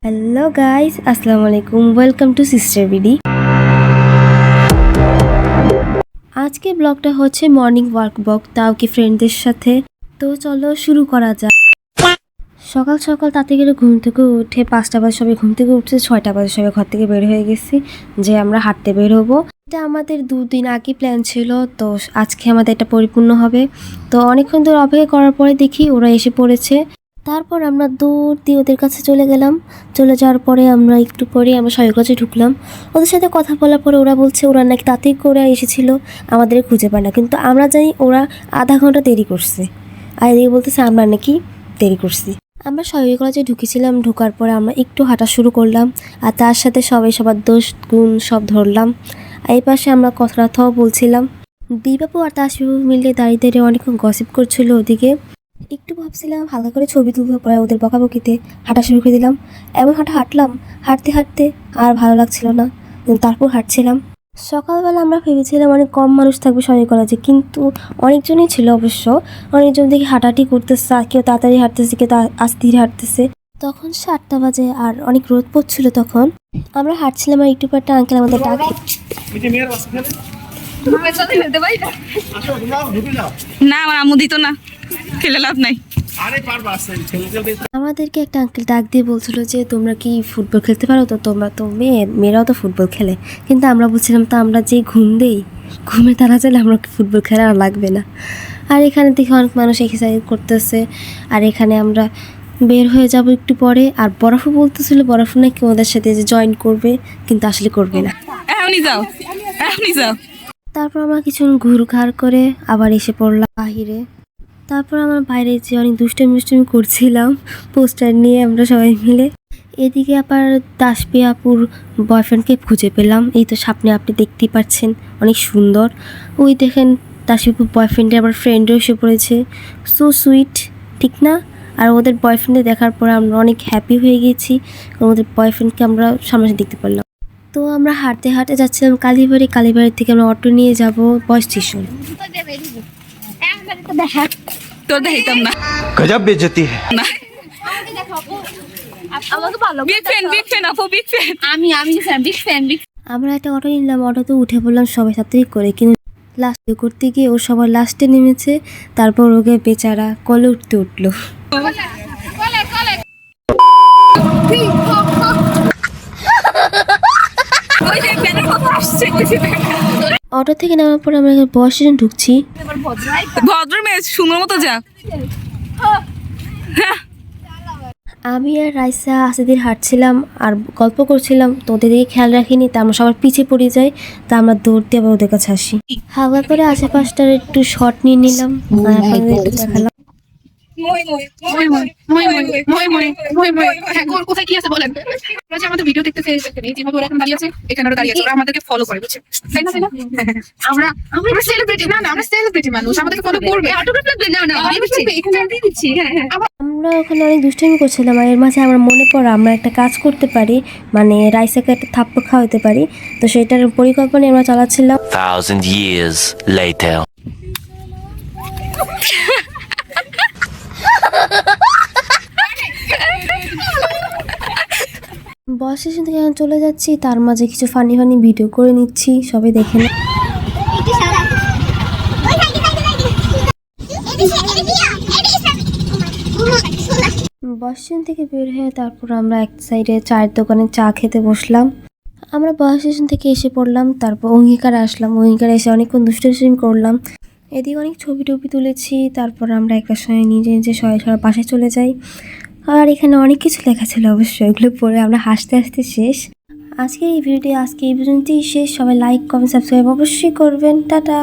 Hello guys, আসসালামু আলাইকুম। Welcome to sister BD. আজকে ব্লগটা হচ্ছে মর্নিং ওয়ার্ক ব্লগ, তাও কি ফ্রেন্ডদের সাথে। তো চলো শুরু করা যাক। সকাল সকাল তাতে গেলে ঘুম থেকে উঠে 5টা বাজে সবাই ঘুম থেকে উঠছে, 6টা বাজে সবাই ঘর থেকে বের হয়ে গেছি যে আমরা হাঁটতে বের হবো। এটা আমাদের 2 দিন আগে প্ল্যান ছিল, তো আজকে আমাদের এটা পরিপূর্ণ হবে। তো অনেকক্ষণ ধরে অপেক্ষা করার পরে দেখি ওরা এসে পড়েছে। তারপর আমরা দৌড় দিয়ে ওদের কাছে চলে গেলাম। চলে যাওয়ার পরে আমরা একটু পরে আমরা সৈকতে ঢুকলাম। ওদের সাথে কথা বলার পরে ওরা বলছে ওরা নাকি তাতেই করে এসেছিল, আমাদের খুঁজে পায় না। কিন্তু আমরা জানি ওরা আধা ঘন্টা দেরি করছে, আর এদিকে বলতেছে আমরা নাকি দেরি করছি। আমরা সবাই কলেজে ঢুকেছিলাম, ঢোকার পরে আমরা একটু হাঁটা শুরু করলাম, আর তার সাথে সবাই সবার দোষ গুণ সব ধরলাম। আর এই পাশে আমরা কথাও বলছিলাম। দিবাপু আর তাসবাবু মিলে দাঁড়িয়ে দাঁড়িয়ে অনেকক্ষণ গসিপ করছিল। ওদিকে একটু ভাবছিলাম হালকা করে ছবি তুলবো, পরে ওদের বকাবকিতে হাঁটা শুরু করে দিলাম। এমন হাঁটলাম, হাঁটতে হাঁটতে আর ভালো লাগছিল না, তারপর হাঁটছিলাম। সকালবেলা আমরা ভেবেছিলাম অনেক কম মানুষ থাকবে সবাই কলেজে, কিন্তু অনেকজনই ছিল অবশ্য। অনেকজন দেখি হাঁটাহাঁটি করতেছে, কেউ তাড়াতাড়ি হাঁটতেছে, কেউ আস্তে ধীরে হাঁটতেছে। তখন 8টা বাজে আর অনেক রোদ পড়ছিল। তখন আমরা হাঁটছিলাম আর একটু পর একটা আঙ্কেল আমাদের ডাকে, না আমার আম্মু দিত না, খেলে লাভ নাই। আমাদেরকে একটা আঙ্কেল ডাক দিয়ে বলছিল যে তোমরা কি ফুটবল খেলতে পারো? তো তোমরা তো মেয়েরাও তো ফুটবল খেলে। কিন্তু আমরা বলছিলাম তো আমরা যে ঘুম দেই, ঘুমে তারা চাইলে আমরা ফুটবল খেলা আর লাগবে না। আর এখানে দেখি অনেক মানুষ এক্সারসাইজ করতেছে, আর এখানে আমরা বের হয়ে যাব একটু পরে। আর বরফও বলতেছিল বরফ নাকি ওদের সাথে যে জয়েন করবে, কিন্তু আসলে করবে না। এখনই যাও, এখনই যাও। তারপর আমরা কিছুক্ষণ ঘুরঘার করে আবার এসে পড়লাম বাহিরে। তারপর আমরা বাইরে যে অনেক দুষ্টামি করছিলাম পোস্টার নিয়ে আমরা সবাই মিলে। এদিকে আবার তাসবি আপুর বয়ফ্রেন্ডকে খুঁজে পেলাম। এই তো সামনে আপনি দেখতেই পাচ্ছেন, অনেক সুন্দর। ওই দেখেন তাসবি আপুর বয়ফ্রেন্ডে আবার ফ্রেন্ডও এসে পড়েছে, সো সুইট, ঠিক না? আর ওদের বয়ফ্রেন্ডে দেখার পরে আমরা অনেক হ্যাপি হয়ে গেছি, কারণ ওদের বয়ফ্রেন্ডকে আমরা সামনে দেখতে পারলাম। তো আমরা হাঁটতে হাঁটতে যাচ্ছিলাম কালীবাড়ি। কালীবাড়ি থেকে আমরা অটো নিয়ে যাব বয় স্টেশন। তোর দেখাইতাম না। गजब बेइज्जती है। না বিগ ফ্যান, বিগ ফ্যান আপু, বিগ ফ্যান। আমি বিগ ফ্যান। আমরা একটা অটো নিলাম, অটোতে উঠে পড়লাম সবাই তাড়াতাড়ি করে। কিন্তু লাস্ট করতে গিয়ে ও সবার লাস্টে নেমেছে, তারপর ওকে বেচারা কলে উঠতে উঠলো। অটো থেকে নামার পরে আমরা বস স্টেশন ঢুকছি। ভদ্র মেয়ে, সুন্দর মতো যা। আমি আর রাইসা আসাদির হাঁটছিলাম আর গল্প করছিলাম, তো ওদের দিকে খেয়াল রাখিনি, তা আমরা সবার পিছিয়ে পড়ে যাই। তা আমরা দৌড় দিয়ে আবার ওদের কাছে আসি। হালকা করে আশেপাশটার একটু শর্ট নিয়ে নিলাম আর আপনাদের একটু দেখালাম। কোথায় কি আছে বলেন? আমাদের ভিডিও দেখতে যেভাবে ওরা এখন দাঁড়িয়ে আছে, এখানে ওরা দাঁড়িয়ে আছে, ওরা আমাদেরকে ফলো করে, বুঝছে? তাই না? আমরা সেলিব্রিটি না, আমরা সেলিব্রিটি মানুষ, আমাদেরকে ফলো করবে। অটোগ্রাফ লাগবে না, না এখানে দিয়ে দিচ্ছি। হ্যাঁ, আমরা ওখানে অনেক দুষ্টামি করছিলাম, আর এর মাঝে আমার মনে পড়ে আমরা একটা কাজ করতে পারি, মানে রাইসাকে একটা থাপ্পড় খাওয়াতে পারি। তো সেটার পরিকল্পনা আমরা চালাচ্ছিলাম। 1,000 years later. বস স্টেশন থেকে এখন চলে যাচ্ছি, তার মাঝে কিছু ফানি ভিডিও করে নিচ্ছি, সবাই দেখে না। বস স্টেশন থেকে বের হয়ে তারপর আমরা এক সাইডে চায়ের দোকানে চা খেতে বসলাম। আমরা বস স্টেশন থেকে এসে পড়লাম, তারপর অঙ্গীকারে আসলাম। অঙ্গীকারে এসে অনেকক্ষণ দুষ্টামি করলাম, এদিকে অনেক ছবি টবি তুলেছি। তারপর আমরা একটা সময় নিজে নিজে সবাই বাসায় চলে যাই। আর এখানে অনেক কিছু লেখা ছিল অবশ্যই, এগুলো পড়ে আমরা হাসতে হাসতে শেষ। আজকে এই পর্যন্তই শেষ। সবাই লাইক, কমেন্ট, সাবস্ক্রাইব অবশ্যই করবেন। টাটা।